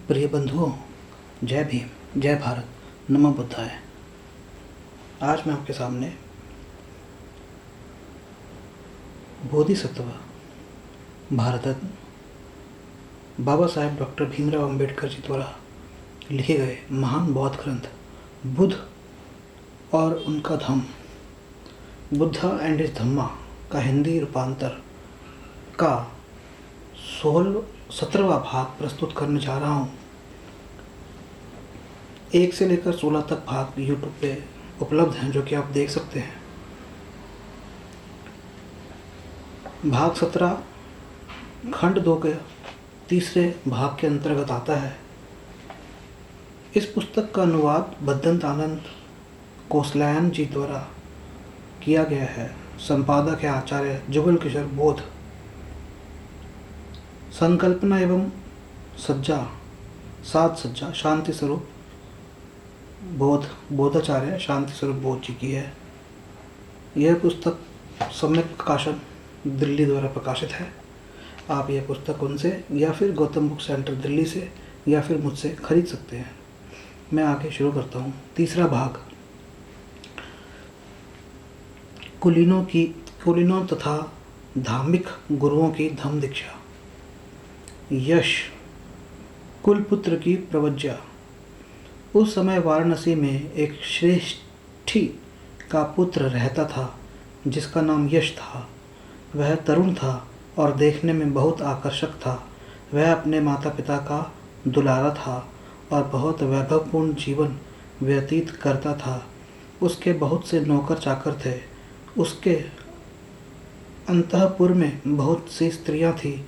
प्रिय बंधुओं, जय भीम, जय भारत, नमो बुद्धाय। आज मैं आपके सामने बोधिसत्व भारत रत्न बाबा साहेब डॉक्टर भीमराव अंबेडकर जी द्वारा लिखे गए महान बौद्ध ग्रंथ बुद्ध और उनका धम्म, बुद्धा एंड हिज धम्मा का हिंदी रूपांतर का 17वां भाग प्रस्तुत करने जा रहा हूँ। 1 से लेकर 16 तक भाग यूट्यूब पे उपलब्ध हैं, जो कि आप देख सकते हैं। भाग 17 खंड 2 के तीसरे भाग के अंतर्गत आता है। इस पुस्तक का अनुवाद भद्दंत आनंद कोसलायन जी द्वारा किया गया है। संपादक है आचार्य जुगल किशोर बोध। संकल्पना एवं सज्जा सात सज्जा शांति स्वरूप बोधाचार्य शांति स्वरूप बोध जी की है। यह पुस्तक सम्यक प्रकाशन दिल्ली द्वारा प्रकाशित है। आप यह पुस्तक उनसे या फिर गौतम बुक सेंटर दिल्ली से या फिर मुझसे खरीद सकते हैं। मैं आगे शुरू करता हूँ। तीसरा भाग कुलीनों तथा धार्मिक गुरुओं की धम्म दीक्षा। यश कुलपुत्र की प्रवज्जा। उस समय वाराणसी में एक श्रेष्ठी का पुत्र रहता था जिसका नाम यश था। वह तरुण था और देखने में बहुत आकर्षक था। वह अपने माता पिता का दुलारा था और बहुत वैभवपूर्ण जीवन व्यतीत करता था। उसके बहुत से नौकर चाकर थे। उसके अंतःपुर में बहुत सी स्त्रियां थीं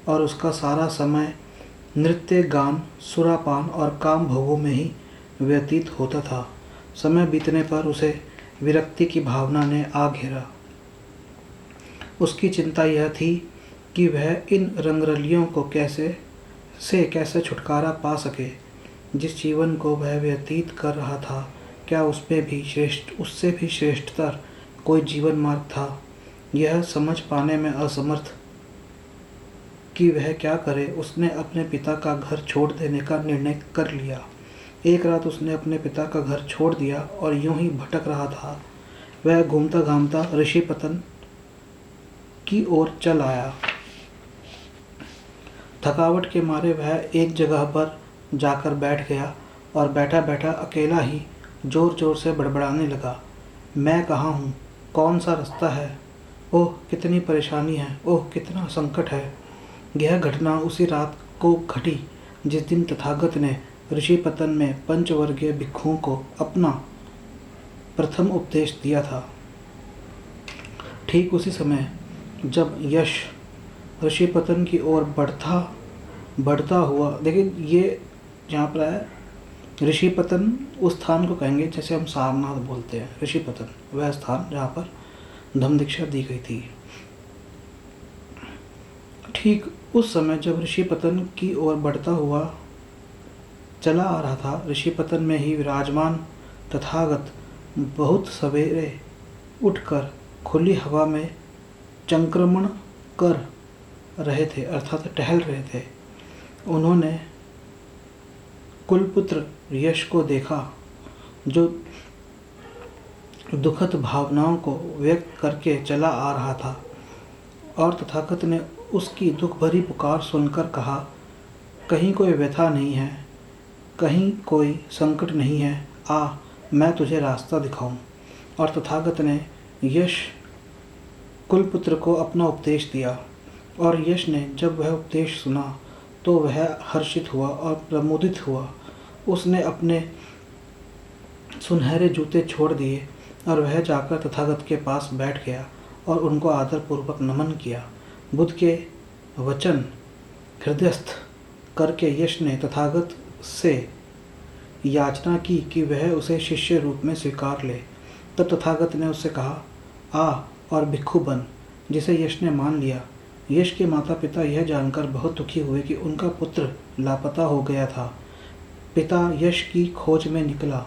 और उसका सारा समय नृत्य, गान, सुरापान और काम भोगों में ही व्यतीत होता था। समय बीतने पर उसे विरक्ति की भावना ने आ घेरा। उसकी चिंता यह थी कि वह इन रंगरलियों को कैसे छुटकारा पा सके। जिस जीवन को वह व्यतीत कर रहा था, क्या उससे भी श्रेष्ठतर कोई जीवन मार्ग था? यह समझ पाने में असमर्थ कि वह क्या करे, उसने अपने पिता का घर छोड़ देने का निर्णय कर लिया। एक रात उसने अपने पिता का घर छोड़ दिया और यूं ही भटक रहा था। वह घूमता घामता ऋषिपतन की ओर चल आया। थकावट के मारे वह एक जगह पर जाकर बैठ गया और बैठा बैठा अकेला ही जोर जोर से बड़बड़ाने लगा। मैं कहाँ हूँ? कौन सा रास्ता है? ओह कितनी परेशानी है! ओह कितना संकट है! यह घटना उसी रात को घटी जिस दिन तथागत ने ऋषिपतन में पंचवर्गीय भिक्षुओं को अपना प्रथम उपदेश दिया था। ठीक उसी समय जब यश ऋषिपतन की ओर बढ़ता हुआ, देखिए ये जहाँ पर है ऋषिपतन, उस स्थान को कहेंगे जैसे हम सारनाथ बोलते हैं। ऋषिपतन वह स्थान जहाँ पर धम्म दीक्षा दी गई थी। ठीक उस समय जब ऋषिपतन की ओर बढ़ता हुआ चला आ रहा था, ऋषिपतन में ही विराजमान तथागत बहुत सवेरे उठकर खुली हवा में चंक्रमण कर रहे थे, अर्थात टहल रहे थे। उन्होंने कुलपुत्र यश को देखा, जो दुखद भावनाओं को व्यक्त करके चला आ रहा था, और तथागत ने उसकी दुख भरी पुकार सुनकर कहा, कहीं कोई व्यथा नहीं है, कहीं कोई संकट नहीं है, आ मैं तुझे रास्ता दिखाऊं। और तथागत ने यश कुलपुत्र को अपना उपदेश दिया। और यश ने जब वह उपदेश सुना तो वह हर्षित हुआ और प्रमोदित हुआ। उसने अपने सुनहरे जूते छोड़ दिए और वह जाकर तथागत के पास बैठ गया और उनको आदरपूर्वक नमन किया। बुद्ध के वचन हृदयस्थ करके यश ने तथागत से याचना की कि वह उसे शिष्य रूप में स्वीकार ले। तब तथागत ने उससे कहा, आ और भिक्षु बन, जिसे यश ने मान लिया। यश के माता पिता यह जानकर बहुत दुखी हुए कि उनका पुत्र लापता हो गया था। पिता यश की खोज में निकला।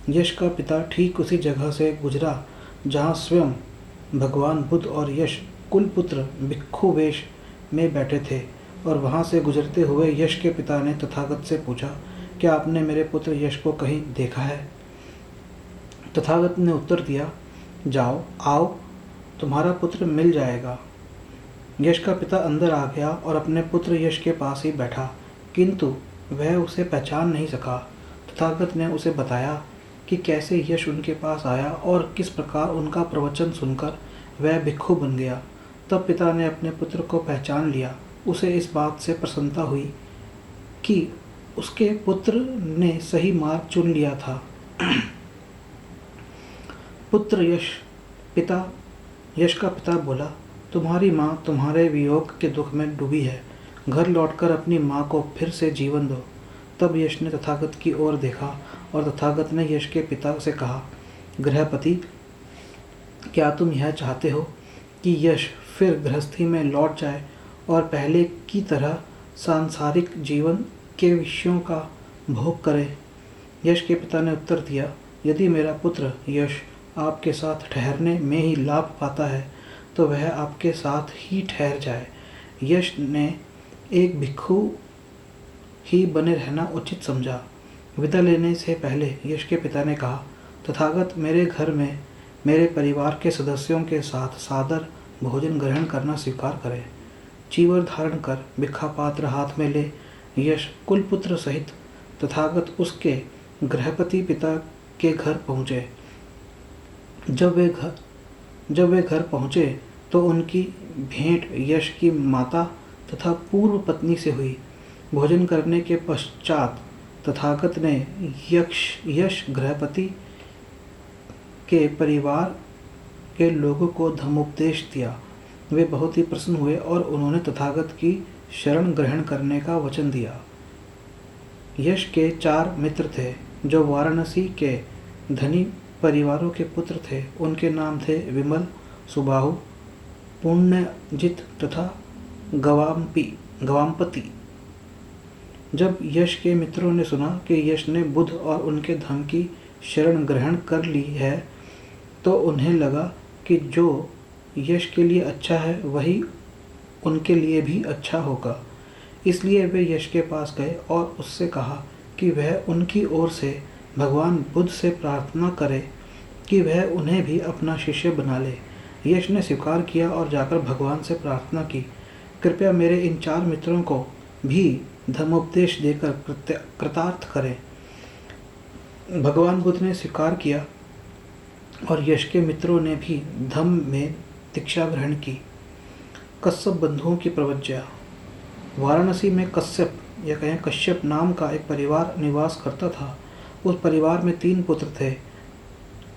यश का पिता ठीक उसी जगह से गुजरा जहाँ स्वयं भगवान बुद्ध और यश कुलपुत्र भिक्षु वेश में बैठे थे। और वहाँ से गुजरते हुए यश के पिता ने तथागत से पूछा, क्या आपने मेरे पुत्र यश को कहीं देखा है? तथागत ने उत्तर दिया, जाओ आओ, तुम्हारा पुत्र मिल जाएगा। यश का पिता अंदर आ गया और अपने पुत्र यश के पास ही बैठा, किंतु वह उसे पहचान नहीं सका। तथागत ने उसे बताया कि कैसे यश उनके पास आया और किस प्रकार उनका प्रवचन सुनकर वह भिक्षु बन गया। तब पिता ने अपने पुत्र को पहचान लिया। उसे इस बात से प्रसन्नता हुई कि उसके पुत्र ने सही मार्ग चुन लिया था। यश का पिता बोला, तुम्हारी माँ तुम्हारे वियोग के दुख में डूबी है, घर लौटकर अपनी माँ को फिर से जीवन दो। तब यश ने तथागत की ओर देखा और तथागत ने यश के पिता से कहा, गृहपति, क्या तुम यह चाहते हो कि यश फिर गृहस्थी में लौट जाए और पहले की तरह सांसारिक जीवन के विषयों का भोग करे? यश के पिता ने उत्तर दिया, यदि मेरा पुत्र यश आपके साथ ठहरने में ही लाभ पाता है तो वह आपके साथ ही ठहर जाए। यश ने एक भिक्षु ही बने रहना उचित समझा। विदा लेने से पहले यश के पिता ने कहा, तथागत मेरे घर में मेरे परिवार के सदस्यों के साथ सादर भोजन ग्रहण करना स्वीकार करें। चीवर धारण कर भिक्षा पात्र हाथ में ले यश कुलपुत्र सहित तथागत उसके गृहपति पिता के घर पहुँचे। जब वे घर पहुँचे तो उनकी भेंट यश की माता तथा पूर्व पत्नी से हुई। भोजन करने के पश्चात तथागत ने यश गृहपति के परिवार के लोगों को धर्मोपदेश दिया। वे बहुत ही प्रसन्न हुए और उन्होंने तथागत की शरण ग्रहण करने का वचन दिया। यश के 4 मित्र थे जो वाराणसी के धनी परिवारों के पुत्र थे। उनके नाम थे विमल, सुबाहु, पुण्यजित तथा गवामपति। जब यश के मित्रों ने सुना कि यश ने बुध और उनके धन की शरण ग्रहण कर ली है तो उन्हें लगा कि जो यश के लिए अच्छा है वही उनके लिए भी अच्छा होगा। इसलिए वे यश के पास गए और उससे कहा कि वह उनकी ओर से भगवान बुद्ध से प्रार्थना करे कि वह उन्हें भी अपना शिष्य बना ले। यश ने स्वीकार किया और जाकर भगवान से प्रार्थना की, कृपया मेरे इन 4 मित्रों को भी धर्मोपदेश देकर कृतार्थ करें। भगवान बुद्ध ने स्वीकार किया और यश के मित्रों ने भी धम्म में दीक्षा ग्रहण की। कश्यप बंधुओं की प्रवज्ञा। वाराणसी में कश्यप या कहें कश्यप नाम का एक परिवार निवास करता था। उस परिवार में 3 पुत्र थे।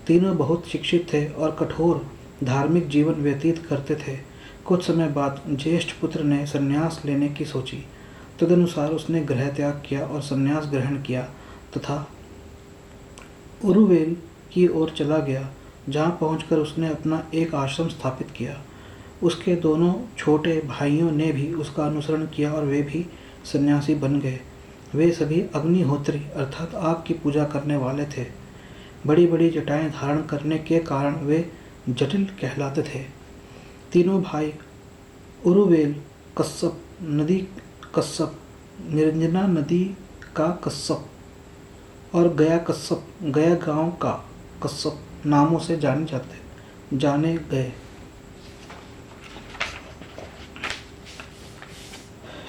तीनों बहुत शिक्षित थे और कठोर धार्मिक जीवन व्यतीत करते थे। कुछ समय बाद ज्येष्ठ पुत्र ने संन्यास लेने की सोची। तदनुसार उसने गृह त्याग किया और संन्यास ग्रहण किया तथा उरुवेल की ओर चला गया, जहाँ पहुंचकर उसने अपना एक आश्रम स्थापित किया। उसके दोनों छोटे भाइयों ने भी उसका अनुसरण किया और वे भी सन्यासी बन गए। वे सभी अग्निहोत्री अर्थात आग की पूजा करने वाले थे। बड़ी बड़ी जटाएं धारण करने के कारण वे जटिल कहलाते थे। तीनों भाई उरुवेल कश्यप, नदी कश्यप, निरंजना नदी का कश्यप और गया कश्यप, गया गांव का कश्यप नामों से जाने गए।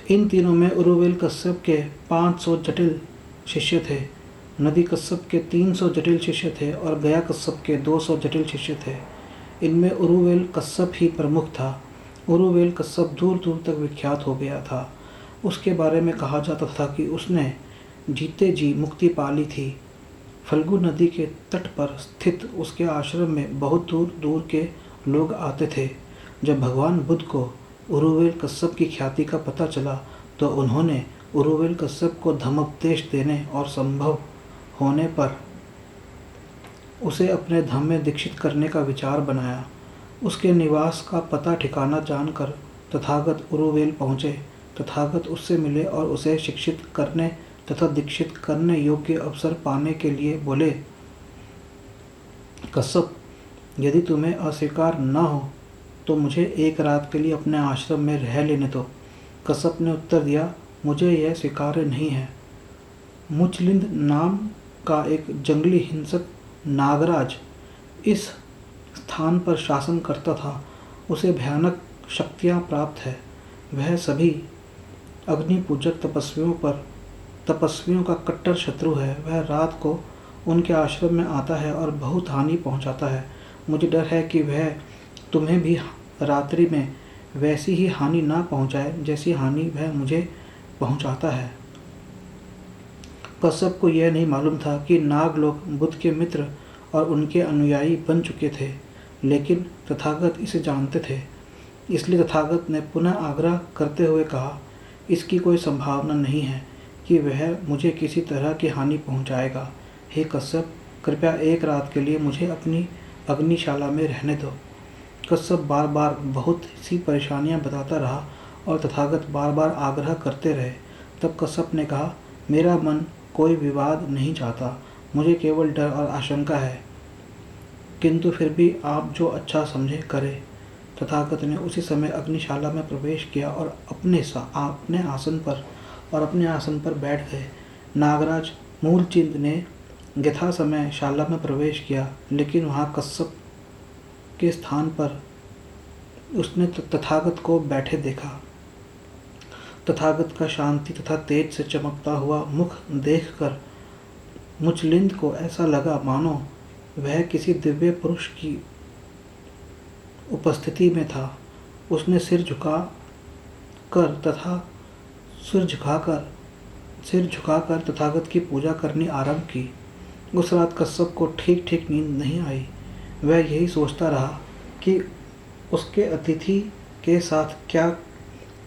इन तीनों में उरुवेल कश्यप के 500 जटिल शिष्य थे, नदी कश्यप के 300 जटिल शिष्य थे और गया कश्यप के 200 जटिल शिष्य थे। इनमें उरुवेल कश्यप ही प्रमुख था। उरुवेल कश्यप दूर दूर तक विख्यात हो गया था। उसके बारे में कहा जाता था कि उसने जीते जी मुक्ति पा ली थी। फल्गु नदी के तट पर स्थित उसके आश्रम में बहुत दूर दूर के लोग आते थे। जब भगवान बुद्ध को उरुवेल कश्यप की ख्याति का पता चला तो उन्होंने उरुवेल कश्यप को धम्मोपदेश देने और संभव होने पर उसे अपने धम्म में दीक्षित करने का विचार बनाया। उसके निवास का पता ठिकाना जानकर तथागत उरुवेल पहुँचे। तथागत उससे मिले और उसे शिक्षित करने तथा दीक्षित करने योग्य अवसर पाने के लिए बोले, कश्यप, यदि तुम्हें अस्वीकार न हो तो मुझे एक रात के लिए अपने आश्रम में रह लेने दो। कश्यप ने उत्तर दिया, मुझे यह स्वीकार्य नहीं है। मुचलिंद नाम का एक जंगली हिंसक नागराज इस स्थान पर शासन करता था। उसे भयानक शक्तियाँ प्राप्त है। वह सभी अग्नि पूजक तपस्वियों का कट्टर शत्रु है। वह रात को उनके आश्रम में आता है और बहुत हानि पहुंचाता है। मुझे डर है कि वह तुम्हें भी रात्रि में वैसी ही हानि ना पहुंचाए जैसी हानि वह मुझे पहुंचाता है। कश्यप को यह नहीं मालूम था कि नाग लोग बुद्ध के मित्र और उनके अनुयायी बन चुके थे, लेकिन तथागत इसे जानते थे। इसलिए तथागत ने पुनः आग्रह करते हुए कहा, इसकी कोई संभावना नहीं है कि वह मुझे किसी तरह की हानि पहुंचाएगा। हे कश्यप, कृपया एक रात के लिए मुझे अपनी अग्निशाला में रहने दो। कश्यप बार बार बहुत सी परेशानियां बताता रहा और तथागत बार बार आग्रह करते रहे। तब कश्यप ने कहा, मेरा मन कोई विवाद नहीं चाहता, मुझे केवल डर और आशंका है, किंतु फिर भी आप जो अच्छा समझे करें। तथागत ने उसी समय अग्निशाला में प्रवेश किया और अपने आसन पर बैठ गए। नागराज मूलचंद ने यथा समय शाला में प्रवेश किया, लेकिन वहाँ कश्यप के स्थान पर उसने तथागत को बैठे देखा। तथागत का शांति तथा तेज से चमकता हुआ मुख देखकर मुचलिंद को ऐसा लगा मानो वह किसी दिव्य पुरुष की उपस्थिति में था। उसने सिर झुकाकर तथागत की पूजा करनी आरंभ की। उस रात कश्यप को ठीक ठीक नींद नहीं आई। वह यही सोचता रहा कि उसके अतिथि के साथ क्या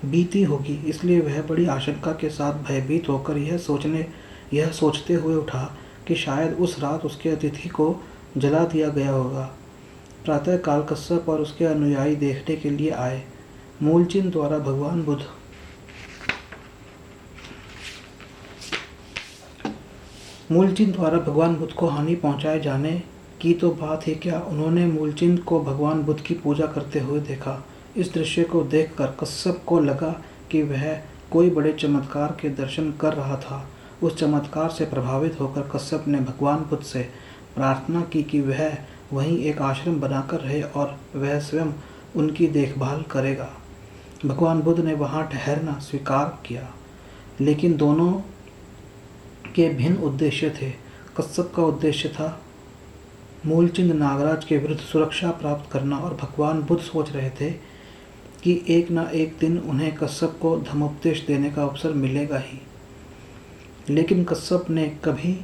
बीती होगी। इसलिए वह बड़ी आशंका के साथ भयभीत होकर यह सोचते हुए उठा कि शायद उस रात उसके अतिथि को जला दिया गया होगा। प्रातःकाल कश्यप और उसके अनुयायी देखने के लिए आए। मूलचंद द्वारा भगवान बुद्ध को हानि पहुंचाए जाने की तो बात ही क्या, उन्होंने मूलचंद को भगवान बुद्ध की पूजा करते हुए देखा। इस दृश्य को देखकर कश्यप को लगा कि वह कोई बड़े चमत्कार के दर्शन कर रहा था। उस चमत्कार से प्रभावित होकर कश्यप ने भगवान बुद्ध से प्रार्थना की कि वह वहीं एक आश्रम बनाकर रहे और वह स्वयं उनकी देखभाल करेगा। भगवान बुद्ध ने वहाँ ठहरना स्वीकार किया, लेकिन दोनों के भिन्न उद्देश्य थे। कश्यप का उद्देश्य था मूलचंद नागराज के विरुद्ध सुरक्षा प्राप्त करना और भगवान बुद्ध सोच रहे थे कि एक न एक दिन उन्हें कश्यप को धर्मोपदेश देने का अवसर मिलेगा ही। लेकिन कश्यप ने कभी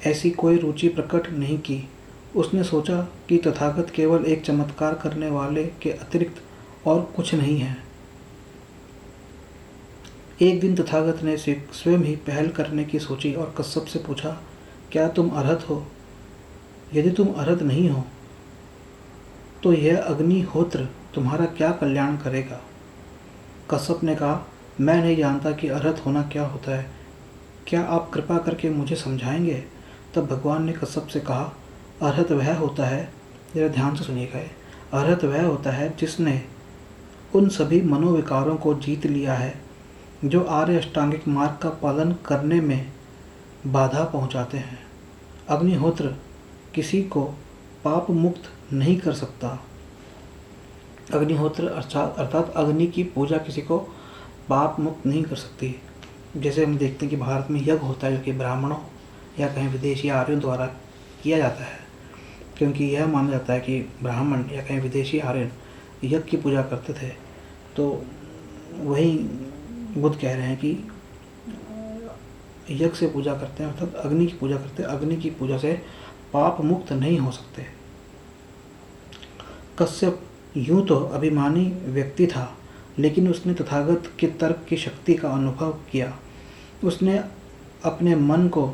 ऐसी कोई रुचि प्रकट नहीं की। उसने सोचा कि तथागत केवल एक चमत्कार करने वाले के अतिरिक्त और कुछ नहीं है। एक दिन तथागत ने स्वयं ही पहल करने की सोची और कश्यप से पूछा, क्या तुम अर्हत हो? यदि तुम अर्हत नहीं हो तो यह अग्निहोत्र तुम्हारा क्या कल्याण करेगा? कश्यप ने कहा, मैं नहीं जानता कि अर्हत होना क्या होता है। क्या आप कृपा करके मुझे समझाएंगे? तब भगवान ने कश्यप से कहा, अर्हत वह होता है, जरा ध्यान से सुनिएगा, अर्हत वह होता है जिसने उन सभी मनोविकारों को जीत लिया है जो आर्य अष्टांगिक मार्ग का पालन करने में बाधा पहुंचाते हैं। अग्निहोत्र किसी को पाप मुक्त नहीं कर सकता। अग्निहोत्र अर्थात अग्नि की पूजा किसी को पाप मुक्त नहीं कर सकती। जैसे हम देखते हैं कि भारत में यज्ञ होता है जो कि ब्राह्मणों या कहीं विदेशी आर्यों द्वारा किया जाता है, क्योंकि यह माना जाता है कि ब्राह्मण या कहीं विदेशी आर्यन यज्ञ की पूजा करते थे। तो वही बुद्ध कह रहे हैं कि यज्ञ से पूजा करते हैं, अर्थात अग्नि की पूजा करते हैं। अग्नि की पूजा से पाप मुक्त नहीं हो सकते। कश्यप यूं तो अभिमानी व्यक्ति था, लेकिन उसने तथागत के तर्क की शक्ति का अनुभव किया। उसने अपने मन को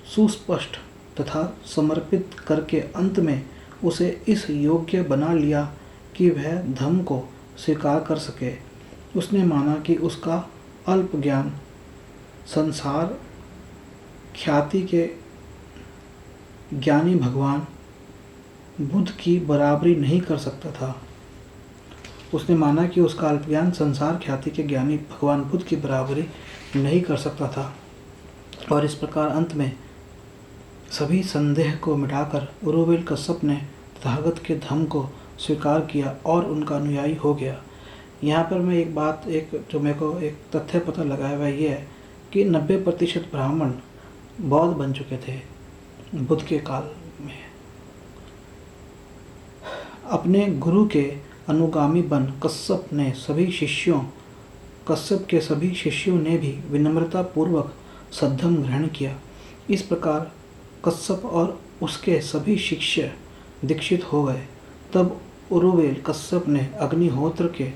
सुस्पष्ट तथा समर्पित करके अंत में उसे इस योग्य बना लिया कि वह धम्म को स्वीकार कर सके। उसने माना कि उसका अल्प ज्ञान संसार ख्याति के ज्ञानी भगवान बुद्ध की बराबरी नहीं कर सकता था। उसने माना कि उसका अल्पज्ञान संसार ख्याति के ज्ञानी भगवान बुद्ध की बराबरी नहीं कर सकता था, और इस प्रकार अंत में सभी संदेह को मिटाकर उरुवेल कश्यप ने तथागत के धम्म को स्वीकार किया और उनका अनुयायी हो गया। यहाँ पर मैं जो मेरे को एक तथ्य पता लगाया हुआ ये है कि 90% ब्राह्मण बौद्ध बन चुके थे बुद्ध के काल में। अपने गुरु के अनुगामी बन कश्यप के सभी शिष्यों ने भी विनम्रता पूर्वक सद्धम ग्रहण किया। इस प्रकार कश्यप और उसके सभी शिष्य दीक्षित हो गए। तब उरुवेल कश्यप ने अग्निहोत्र के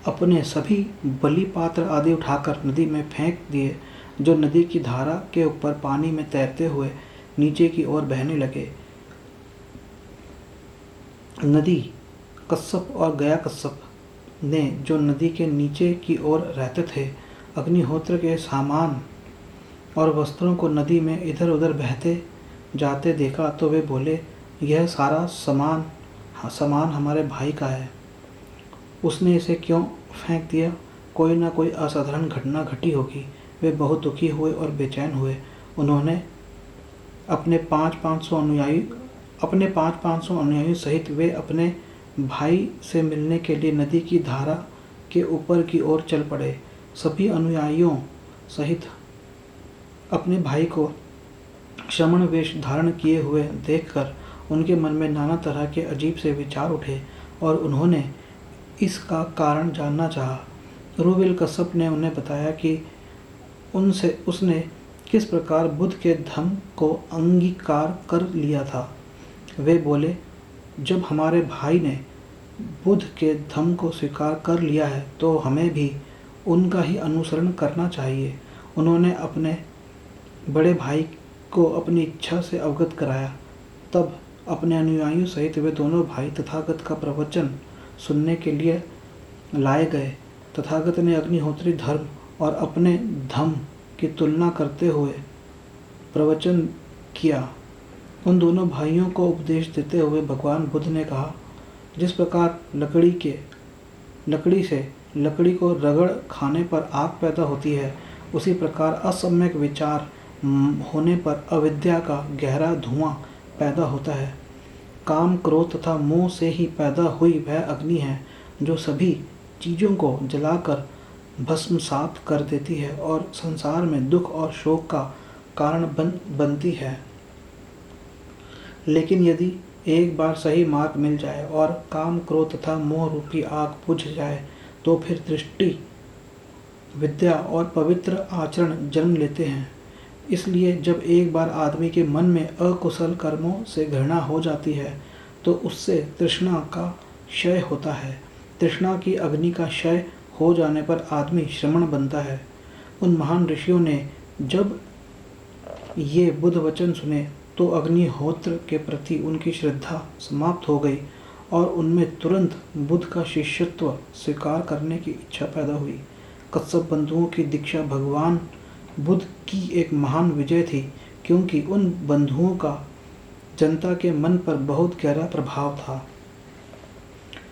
अपने सभी बलि पात्र आदि उठाकर नदी में फेंक दिए, जो नदी की धारा के ऊपर पानी में तैरते हुए नीचे की ओर बहने लगे। नदी कश्यप और गया कश्यप ने जो नदी के नीचे की ओर रहते थे, अग्निहोत्र के सामान और वस्त्रों को नदी में इधर उधर बहते जाते देखा तो वे बोले, यह सारा सामान हमारे भाई का है, उसने इसे क्यों फेंक दिया? कोई ना कोई असाधारण घटना घटी होगी। वे बहुत दुखी हुए और बेचैन हुए। उन्होंने अपने 500 अनुयायियों सहित वे अपने भाई से मिलने के लिए नदी की धारा के ऊपर की ओर चल पड़े। सभी अनुयायियों सहित अपने भाई को श्रमण वेश धारण किए हुए देखकर उनके मन में नाना तरह के अजीब से विचार उठे और उन्होंने इसका कारण जानना चाहा। उरुवेल कश्यप ने उन्हें बताया कि उसने किस प्रकार बुद्ध के धम्म को अंगीकार कर लिया था। वे बोले, जब हमारे भाई ने बुद्ध के धम्म को स्वीकार कर लिया है तो हमें भी उनका ही अनुसरण करना चाहिए। उन्होंने अपने बड़े भाई को अपनी इच्छा से अवगत कराया। तब अपने अनुयायियों सहित वे दोनों भाई तथागत का प्रवचन सुनने के लिए लाए गए। तथागत ने अग्निहोत्री धर्म और अपने धम्म की तुलना करते हुए प्रवचन किया। उन दोनों भाइयों को उपदेश देते हुए भगवान बुद्ध ने कहा, जिस प्रकार लकड़ी से लकड़ी को रगड़ खाने पर आग पैदा होती है, उसी प्रकार असम्यक विचार होने पर अविद्या का गहरा धुआं पैदा होता है। काम, क्रोध तथा मोह से ही पैदा हुई वह अग्नि है जो सभी चीज़ों को जलाकर भस्मसात कर देती है और संसार में दुख और शोक का कारण बनती है। लेकिन यदि एक बार सही मार्ग मिल जाए और काम, क्रोध तथा मोह रूपी आग बुझ जाए तो फिर दृष्टि, विद्या और पवित्र आचरण जन्म लेते हैं। इसलिए जब एक बार आदमी के मन में अकुशल कर्मों से घृणा हो जाती है तो उससे तृष्णा का क्षय होता है। तृष्णा की अग्नि का क्षय हो जाने पर आदमी श्रमण बनता है। उन महान ऋषियों ने जब ये बुद्ध वचन सुने तो अग्निहोत्र के प्रति उनकी श्रद्धा समाप्त हो गई और उनमें तुरंत बुद्ध का शिष्यत्व स्वीकार करने की इच्छा पैदा हुई। कश्यप बंधुओं की दीक्षा भगवान बुद्ध की एक महान विजय थी, क्योंकि उन बंधुओं का जनता के मन पर बहुत गहरा प्रभाव था।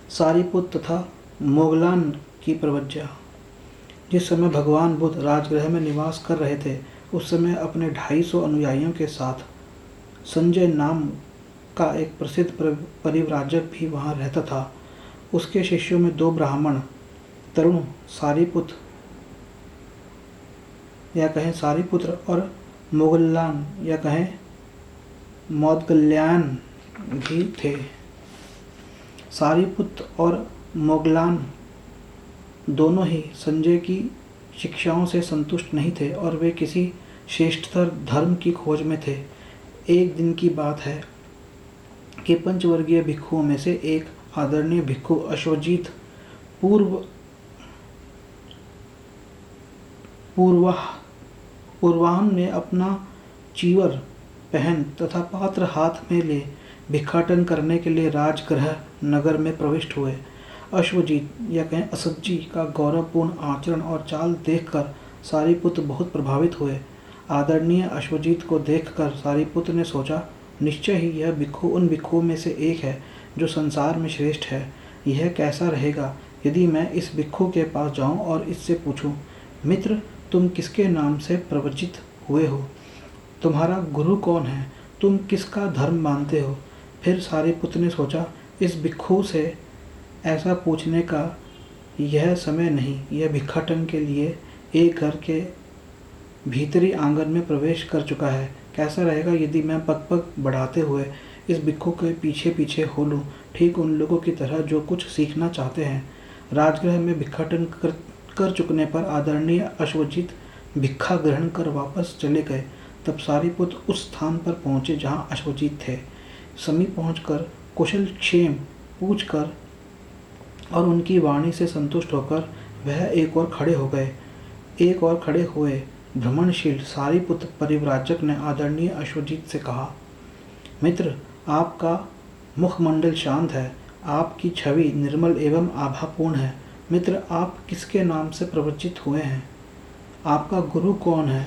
सारीपुत तथा मोगलान की प्रवज्ञा। जिस समय भगवान बुद्ध राजगृह में निवास कर रहे थे, उस समय अपने 250 अनुयायियों के साथ संजय नाम का एक प्रसिद्ध परिव्राजक भी वहाँ रहता था। उसके शिष्यों में 2 ब्राह्मण तरुण सारीपुत्र और मोगलान या कहें मौदगल्यान भी थे। सारीपुत्र और मोगलान दोनों ही संजय की शिक्षाओं से संतुष्ट नहीं थे और वे किसी श्रेष्ठतर धर्म की खोज में थे। एक दिन की बात है कि पंचवर्गीय भिक्षुओं में से एक आदरणीय भिक्षु अश्वजीत पूर्वाह्न ने अपना चीवर पहन तथा पात्र हाथ में ले भिक्षाटन करने के लिए राजगृह नगर में प्रविष्ट हुए। अश्वजीत या कहें असज्जी का गौरवपूर्ण आचरण और चाल देखकर सारीपुत्र बहुत प्रभावित हुए। आदरणीय अश्वजीत को देखकर सारीपुत्र ने सोचा, निश्चय ही यह भिक्षु उन भिक्षुओं में से एक है जो संसार में श्रेष्ठ है। यह कैसा रहेगा यदि मैं इस भिक्षु के पास जाऊं और इससे पूछूं, मित्र, तुम किसके नाम से प्रवचित हुए हो? तुम्हारा गुरु कौन है? तुम किसका धर्म मानते हो? फिर सारिपुत्र ने सोचा, इस भिक्षु से ऐसा पूछने का यह समय नहीं। यह भिक्षाटन के लिए एक घर के भीतरी आंगन में प्रवेश कर चुका है। कैसा रहेगा यदि मैं पग पग बढ़ाते हुए इस भिक्षु के पीछे पीछे हो लूँ, ठीक उन लोगों की तरह जो कुछ सीखना चाहते हैं। राजगृह में भिक्षाटन कर चुकने पर आदरणीय अश्वजीत भिक्षा ग्रहण कर वापस चले गए। तब सारिपुत्र उस स्थान पर पहुँचे जहाँ अश्वजीत थे। समीप पहुँचकर कुशल क्षेम पूछकर और उनकी वाणी से संतुष्ट होकर वह एक और खड़े हुए भ्रमणशील सारिपुत्र परिव्राजक ने आदरणीय अश्वजीत से कहा, मित्र, आपका मुखमंडल शांत है, आपकी छवि निर्मल एवं आभापूर्ण है। मित्र, आप किसके नाम से प्रवचित हुए हैं? आपका गुरु कौन है?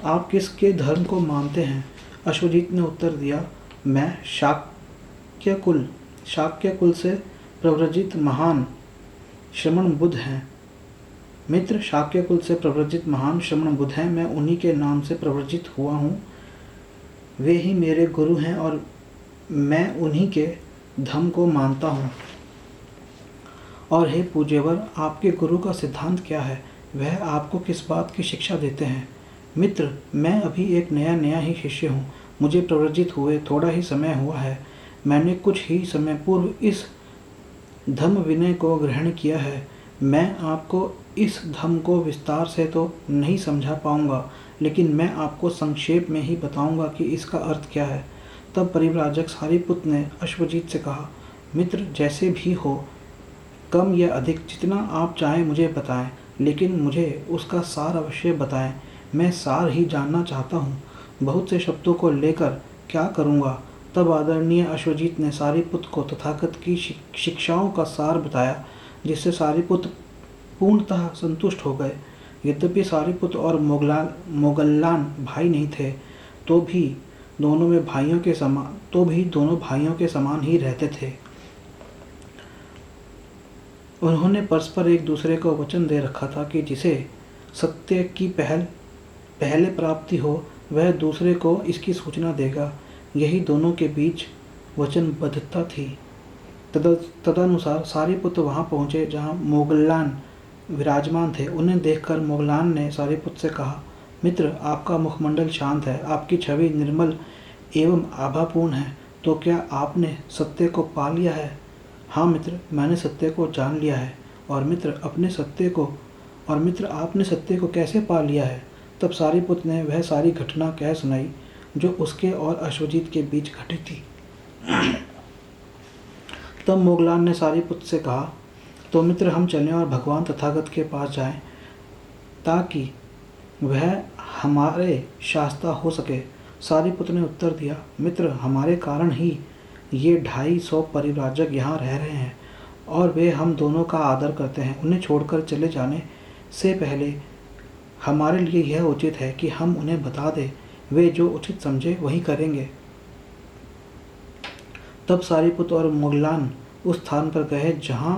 आप किसके धर्म को मानते हैं? अश्वजीत ने उत्तर दिया, मैं शाक्य कुल से प्रव्रजित महान श्रमण बुद्ध हैं। मित्र, शाक्य कुल से प्रव्रजित महान श्रमण बुद्ध हैं। मैं उन्हीं के नाम से प्रव्रजित हुआ हूँ। वे ही मेरे गुरु हैं और मैं उन्हीं के धर्म को मानता हूँ। और हे पूज्यवर, आपके गुरु का सिद्धांत क्या है? वह आपको किस बात की शिक्षा देते हैं? मित्र, मैं अभी एक नया ही शिष्य हूँ। मुझे प्रव्रजित हुए थोड़ा ही समय हुआ है। मैंने कुछ ही समय पूर्व इस धम्म विनय को ग्रहण किया है। मैं आपको इस धम्म को विस्तार से तो नहीं समझा पाऊंगा, लेकिन मैं आपको संक्षेप में ही बताऊंगा कि इसका अर्थ क्या है। तब परिव्राजक सारिपुत्र ने अश्वजीत से कहा, मित्र, जैसे भी हो, कम या अधिक जितना आप चाहें मुझे बताएं, लेकिन मुझे उसका सार अवश्य बताएं। मैं सार ही जानना चाहता हूँ। बहुत से शब्दों को लेकर क्या करूँगा? तब आदरणीय अश्वजीत ने सारिपुत्र को तथागत की शिक्षाओं का सार बताया, जिससे सारिपुत्र पूर्णतः संतुष्ट हो गए। यद्यपि सारिपुत्र और मोगल्लान भाई नहीं थे, तो भी दोनों भाइयों के समान ही रहते थे। उन्होंने परस्पर एक दूसरे को वचन दे रखा था कि जिसे सत्य की पहले प्राप्ति हो, वह दूसरे को इसकी सूचना देगा। यही दोनों के बीच वचनबद्धता थी। तदनुसार सारिपुत्र वहां पहुंचे जहां मोगल्लान विराजमान थे। उन्हें देखकर मोगलान ने सारिपुत्र से कहा, मित्र, आपका मुखमंडल शांत है, आपकी छवि निर्मल एवं आभापूर्ण है। तो क्या आपने सत्य को पा लिया है? हाँ मित्र, मैंने सत्य को जान लिया है। और मित्र, आपने सत्य को कैसे पा लिया है? तब सारिपुत्र ने वह सारी घटना कह सुनाई जो उसके और अश्वजीत के बीच घटी थी। तब मोगलान ने सारिपुत्र से कहा, तो मित्र, हम चलें और भगवान तथागत के पास जाएं, ताकि वह हमारे शास्ता हो सके। सारिपुत्र ने उत्तर दिया, मित्र, हमारे कारण ही ये 250 परिव्राजक यहाँ रह रहे हैं और वे हम दोनों का आदर करते हैं। उन्हें छोड़कर चले जाने से पहले हमारे लिए यह उचित है कि हम उन्हें बता दें। वे जो उचित समझे वही करेंगे। तब सारिपुत्र और मोगलान उस स्थान पर गए जहाँ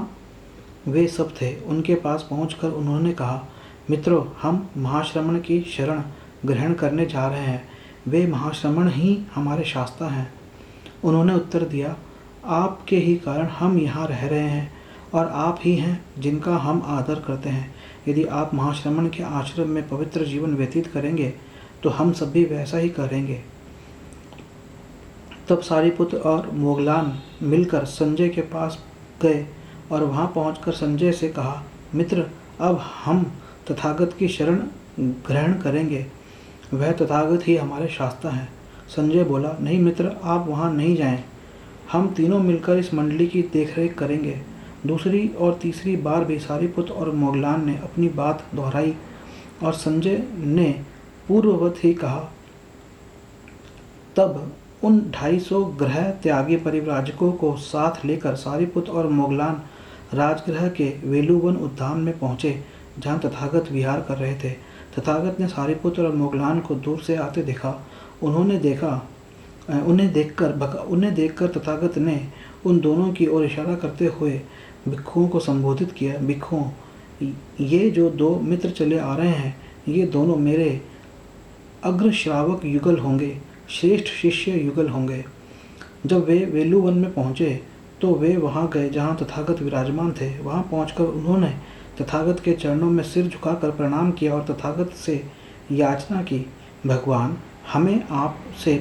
वे सब थे। उनके पास पहुंचकर उन्होंने कहा, मित्रों, हम महाश्रमण की शरण ग्रहण करने जा रहे हैं। वे महाश्रमण ही हमारे शास्ता हैं। उन्होंने उत्तर दिया, आपके ही कारण हम यहाँ रह रहे हैं और आप ही हैं जिनका हम आदर करते हैं। यदि आप महाश्रमण के आश्रम में पवित्र जीवन व्यतीत करेंगे तो हम सब भी वैसा ही करेंगे। तब सारिपुत्र और मोगलान मिलकर संजय के पास गए और वहां पहुंचकर संजय से कहा, मित्र, अब हम तथागत की शरण ग्रहण करेंगे। वह तथागत ही हमारे शास्ता हैं। संजय बोला, नहीं मित्र, आप वहां नहीं जाएं। हम तीनों मिलकर इस मंडली की देखरेख करेंगे। दूसरी और तीसरी बार भी सारिपुत्र और मोगलान ने अपनी बात दोहराई और संजय ने पूर्ववत ही कहा। तब उन 250 ग्रह त्यागी परिव्राजकों को साथ लेकर सारिपुत्र और मोगलान राजगृह के वेलुवन उद्यान में पहुंचे, जहां तथागत विहार कर रहे थे। तथागत ने सारिपुत्र और मोगलान को दूर से आते देखा। उन्हें देखकर तथागत ने उन दोनों की ओर इशारा करते हुए भिक्षुओं को संबोधित किया, भिक्षुओं, ये जो दो मित्र चले आ रहे हैं, ये दोनों मेरे अग्र श्रावक युगल होंगे, श्रेष्ठ शिष्य युगल होंगे। जब वे वेलुवन में पहुँचे तो वे वहाँ गए जहाँ तथागत विराजमान थे। वहाँ पहुँचकर उन्होंने तथागत के चरणों में सिर झुकाकर प्रणाम किया और तथागत से याचना की, भगवान, हमें आपसे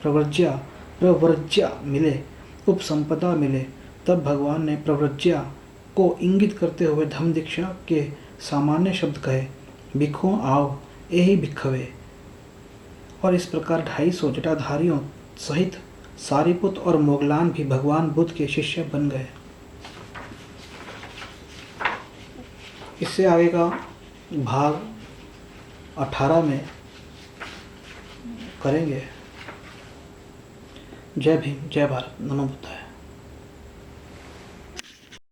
प्रव्रज्या मिले, उपसंपदा मिले। तब भगवान ने प्रव्रज्या को इंगित करते हुए धम्म दीक्षा के सामान्य शब्द कहे, भिक्षुओं आओ, यही भिक्षवे। और इस प्रकार 250 जटाधारियों सहित सारीपुत और मोगलान भी भगवान बुद्ध के शिष्य बन गए। इससे आगे का भाग 18 में करेंगे। जय भीम, जय भारत, नमो बुद्धाय।